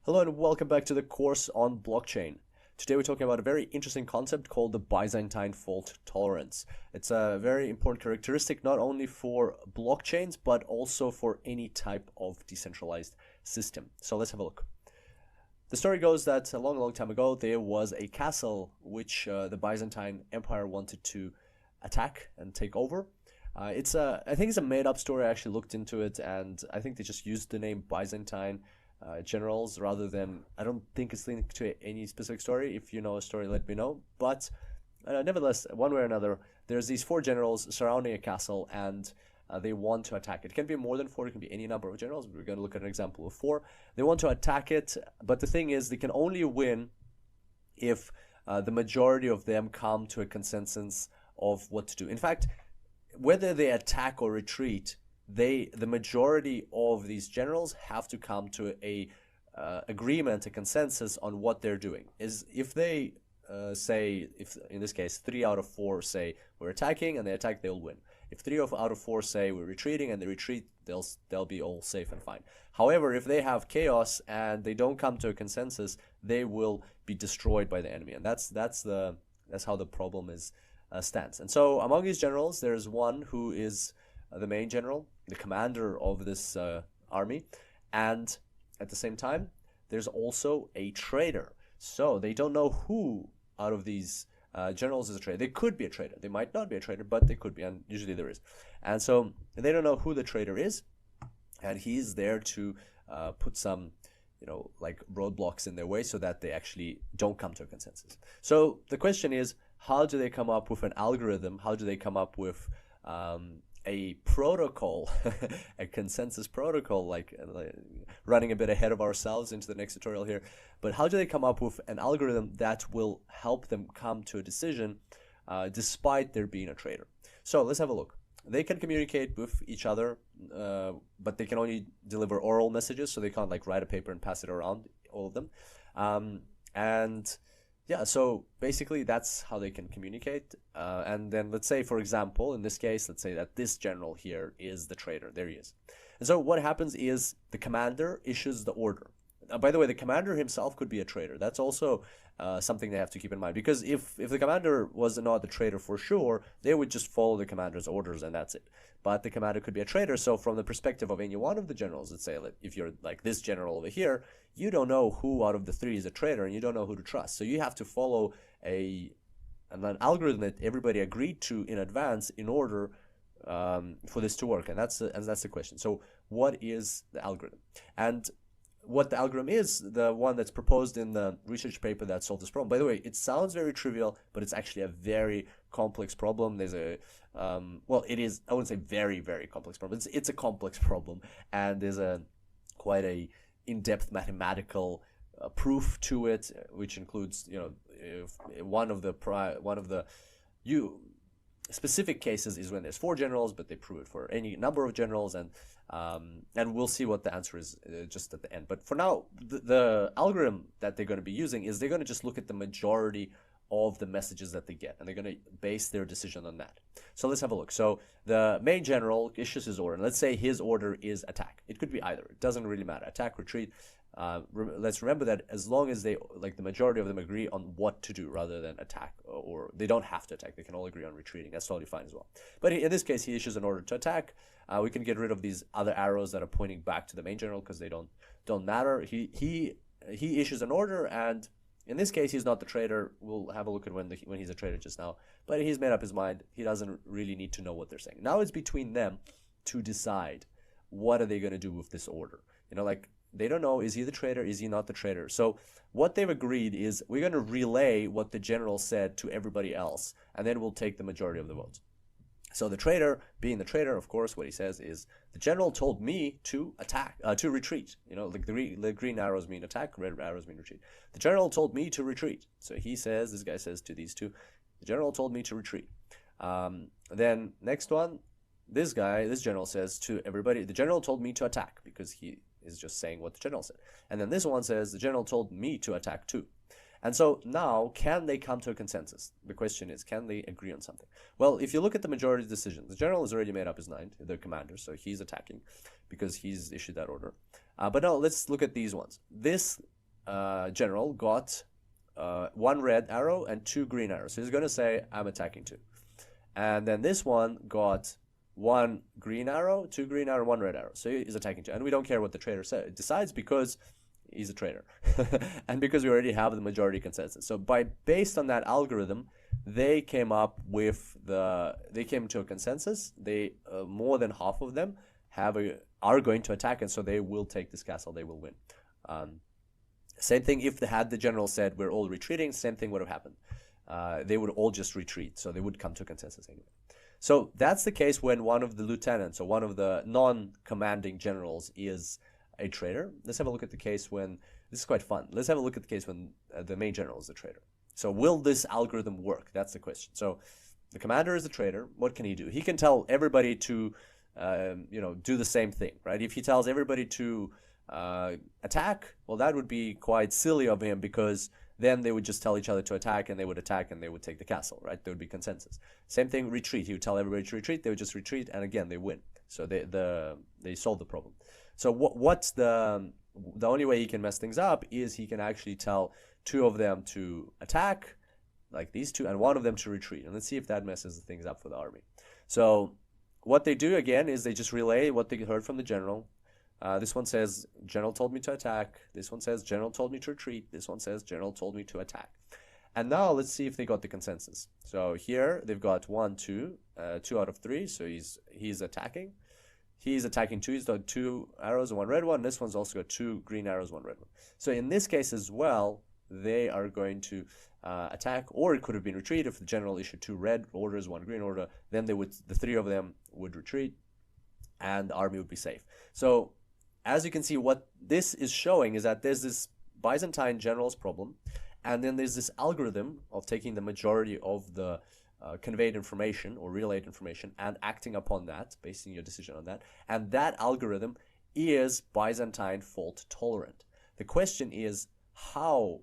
Hello and welcome back to the course on blockchain. Today we're talking about a very interesting concept called the Byzantine fault tolerance. It's a very important characteristic not only for blockchains but also for any type of decentralized system. So let's have a look. The story goes that a long time ago there was a castle which the Byzantine Empire wanted to attack and take over. I think it's a made-up story. I actually looked into it, and I think they just used the name Byzantine generals rather than. I don't think it's linked to any specific story. If you know a story, let me know. But nevertheless, one way or another, there's these four generals surrounding a castle, and they want to attack it. It can be more than four. It can be any number of generals. We're going to look at an example of four. They want to attack it, but the thing is, they can only win if the majority of them come to a consensus of what to do. In fact, whether they attack or retreat, the majority of these generals have to come to a agreement, a consensus on what they're doing. Is if they say, if in this case 3 out of 4 say we're attacking and they attack, they'll win. If 3 out of 4 say we're retreating and they retreat, they'll be all safe and fine. However, if they have chaos and they don't come to a consensus, they will be destroyed by the enemy, and that's how the problem stands. And so among these generals, there's one who is the main general, the commander of this army, and at the same time, there's also a traitor. So they don't know who out of these generals is a traitor. They could be a traitor. They might not be a traitor, but they could be, and usually there is. And so they don't know who the traitor is, and he's there to put some like roadblocks in their way so that they actually don't come to a consensus. So the question is, how do they come up with an algorithm? How do they come up with a protocol, a consensus protocol, like running a bit ahead of ourselves into the next tutorial here. But how do they come up with an algorithm that will help them come to a decision despite there being a traitor? So let's have a look. They can communicate with each other, but they can only deliver oral messages, so they can't like write a paper and pass it around, all of them. And yeah, so basically that's how they can communicate. And then let's say, for example, in this case, let's say that this general here is the traitor. There he is. And so what happens is the commander issues the order. By the way, the commander himself could be a traitor. That's also something they have to keep in mind, because if the commander was not the traitor for sure, they would just follow the commander's orders and that's it. But the commander could be a traitor. So from the perspective of any one of the generals, let's say if you're like this general over here, you don't know who out of the three is a traitor, and you don't know who to trust. So you have to follow an algorithm that everybody agreed to in advance in order for this to work. And that's the question. So what is the algorithm? And what the algorithm is, the one that's proposed in the research paper that solved this problem. By the way, it sounds very trivial, but it's actually a very complex problem. There's a, well, it is, I wouldn't say very, very complex problem. It's a complex problem, and there's quite a in-depth mathematical proof to it, which includes, one of the specific cases is when there's 4 generals, but they prove it for any number of generals, and we'll see what the answer is just at the end. But for now, the algorithm that they're going to be using is they're going to just look at the majority of the messages that they get, and they're going to base their decision on that. So let's have a look. So the main general issues his order, and let's say his order is attack. It could be either. It doesn't really matter. Attack, retreat. Let's remember that as long as they, like the majority of them, agree on what to do rather than attack, or they don't have to attack, they can all agree on retreating. That's totally fine as well. But in this case, he issues an order to attack. We can get rid of these other arrows that are pointing back to the main general because they don't matter. He issues an order, and in this case, he's not the traitor. We'll have a look at when he's a traitor just now. But he's made up his mind. He doesn't really need to know what they're saying. Now it's between them to decide what are they going to do with this order. Like, they don't know, is he the traitor, is he not the traitor? So what they've agreed is we're going to relay what the general said to everybody else, and then we'll take the majority of the votes. So the traitor, being the traitor, of course, what he says is, the general told me to attack, to retreat. Like the green arrows mean attack, red arrows mean retreat. The general told me to retreat. So he says, this guy says to these two, the general told me to retreat. Then next one, this general says to everybody, the general told me to attack, because he is just saying what the general said. And then this one says, the general told me to attack too. And so now, can they come to a consensus? The question is, can they agree on something? Well, if you look at the majority decision, the general has already made up his mind, the commander, so he's attacking because he's issued that order. But now let's look at these ones. This general got one red arrow and two green arrows. So he's going to say, I'm attacking two. And then this one got one green arrow, two green arrow, one red arrow. So he's attacking two. And we don't care what the trader decides because he's a trader. And because we already have the majority consensus. So based on that algorithm, they came to a consensus. They more than half of them are going to attack, and so they will take this castle. They will win. Same thing if the general said we're all retreating. Same thing would have happened. They would all just retreat, so they would come to a consensus anyway. So that's the case when one of the lieutenants or one of the non-commanding generals is a traitor. Let's have a look at the case when this is quite fun. Let's have a look at the case when the main general is a traitor. So will this algorithm work? That's the question. So the commander is a traitor. What can he do? He can tell everybody to do the same thing, right? If he tells everybody to attack, well, that would be quite silly of him, because then they would just tell each other to attack, and they would attack, and they would take the castle, right? There would be consensus. Same thing, retreat. He would tell everybody to retreat. They would just retreat, and again, they win. So they solve the problem. So what's the only way he can mess things up is he can actually tell two of them to attack, like these two, and one of them to retreat. And let's see if that messes things up for the army. So what they do again is they just relay what they heard from the general. This one says, general told me to attack. This one says, general told me to retreat. This one says, general told me to attack. And now let's see if they got the consensus. So here they've got 1, 2, 2 out of 3. So he's attacking. He's attacking two. He's got 2 arrows and 1 red one. This one's also got 2 green arrows, 1 red one. So in this case as well, they are going to attack, or it could have been retreat if the general issued 2 red orders, 1 green order. Then the 3 of them would retreat, and the army would be safe. So as you can see, what this is showing is that there's this Byzantine general's problem, and then there's this algorithm of taking the majority of the conveyed information or relayed information and acting upon that, basing your decision on that. And that algorithm is Byzantine fault tolerant. The question is to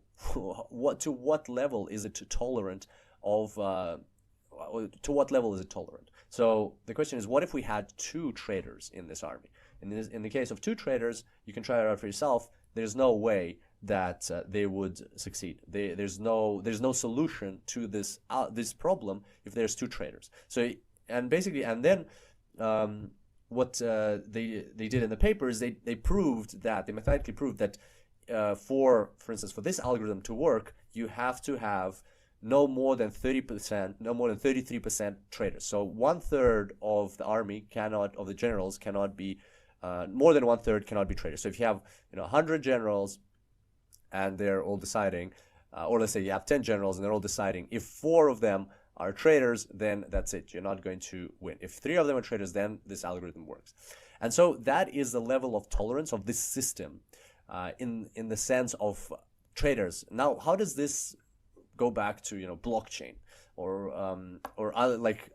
what level is it tolerant of, to what level is it tolerant? So the question is, what if we had 2 traitors in this army? In the case of 2 traitors, you can try it out for yourself. There's no way that they would succeed. There's no solution to this problem if there's 2 traitors. So then what they did in the paper is they mathematically proved that for instance, for this algorithm to work, you have to have no more than 30%, no more than 33% traitors. So 1/3 of the army of the generals cannot be, more than 1/3 cannot be traitors. So if you have 100 generals and they're all deciding, or let's say you have 10 generals and they're all deciding, if 4 of them are traitors, then that's it. You're not going to win. If 3 of them are traitors, then this algorithm works. And so that is the level of tolerance of this system in the sense of traitors. Now, how does this go back to blockchain or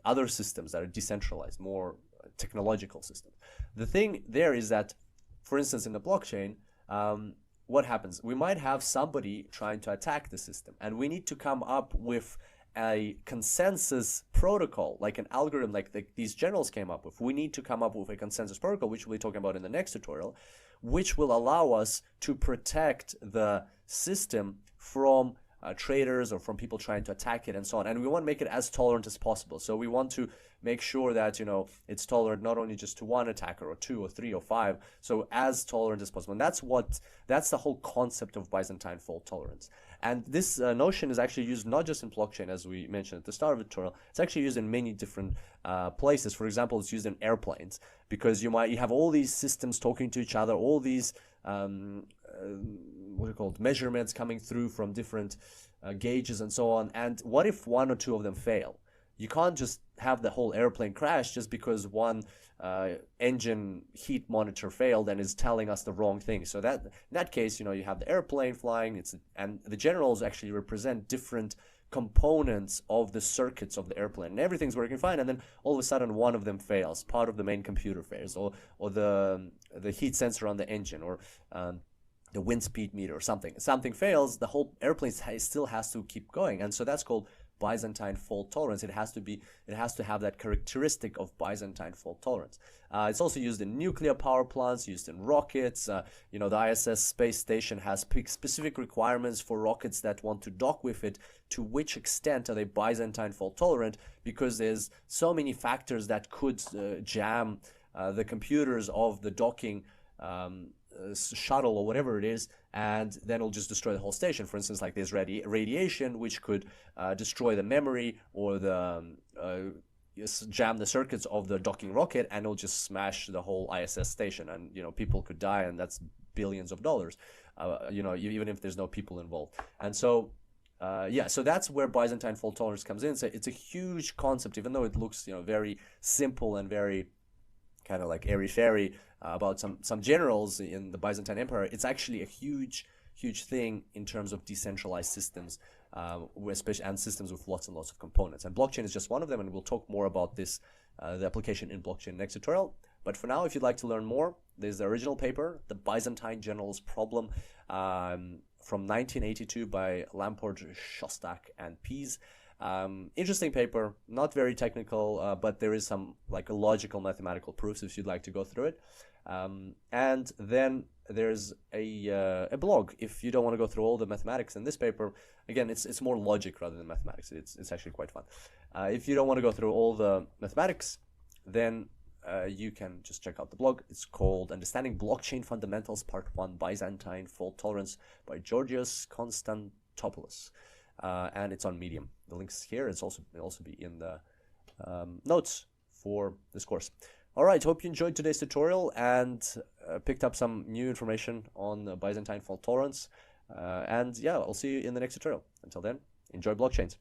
other systems that are decentralized, more technological systems? The thing there is that, for instance, in the blockchain, what happens? We might have somebody trying to attack the system, and we need to come up with a consensus protocol, like an algorithm like these generals came up with. We need to come up with a consensus protocol, which we'll be talking about in the next tutorial, which will allow us to protect the system from traders or from people trying to attack it and so on. And we want to make it as tolerant as possible. So we want to make sure that it's tolerant not only just to 1 attacker or 2 or 3 or 5, so as tolerant as possible. And that's the whole concept of Byzantine fault tolerance. And this notion is actually used not just in blockchain, as we mentioned at the start of the tutorial. It's actually used in many different places. For example, it's used in airplanes, because you have all these systems talking to each other, all these measurements coming through from different gauges and so on. And what if 1 or 2 of them fail? You can't just have the whole airplane crash just because one engine heat monitor failed and is telling us the wrong thing. So in that case, you have the airplane flying, and the generals actually represent different components of the circuits of the airplane, and everything's working fine, and then all of a sudden one of them fails, part of the main computer fails, or the heat sensor on the engine, or the wind speed meter, or something fails. The whole airplane still has to keep going, and so that's called Byzantine fault tolerance. It has to have that characteristic of Byzantine fault tolerance. It's also used in nuclear power plants, used in rockets. You know, the ISS space station has specific requirements for rockets that want to dock with it. To which extent are they Byzantine fault tolerant? Because there's so many factors that could jam the computers of the docking shuttle or whatever it is, and then it'll just destroy the whole station. For instance, like there's radiation which could destroy the memory or the jam the circuits of the docking rocket, and it'll just smash the whole ISS station, and you know, people could die, and that's billions of dollars, you know, even if there's no people involved. And so yeah, so that's where Byzantine fault tolerance comes in. So it's a huge concept, even though it looks, you know, very simple and very kind of like airy-fairy about some generals in the Byzantine Empire. It's actually a huge thing in terms of decentralized systems, especially, and systems with lots and lots of components. And blockchain is just one of them, and we'll talk more about this, the application in blockchain next tutorial. But for now, if you'd like to learn more, there's the original paper, The Byzantine Generals Problem, from 1982 by Lamport, Shostak, and Pease. Interesting paper, not very technical, but there is some like logical mathematical proofs if you'd like to go through it. And then there's a blog if you don't want to go through all the mathematics in this paper. Again, it's more logic rather than mathematics. It's actually quite fun. If you don't want to go through all the mathematics, then you can just check out the blog. It's called Understanding Blockchain Fundamentals Part 1, Byzantine Fault Tolerance by Georgios Konstantopoulos. And it's on Medium. The link's here. It'll also be in the notes for this course. All right, hope you enjoyed today's tutorial and picked up some new information on Byzantine fault tolerance. And yeah, I'll see you in the next tutorial. Until then, enjoy blockchains.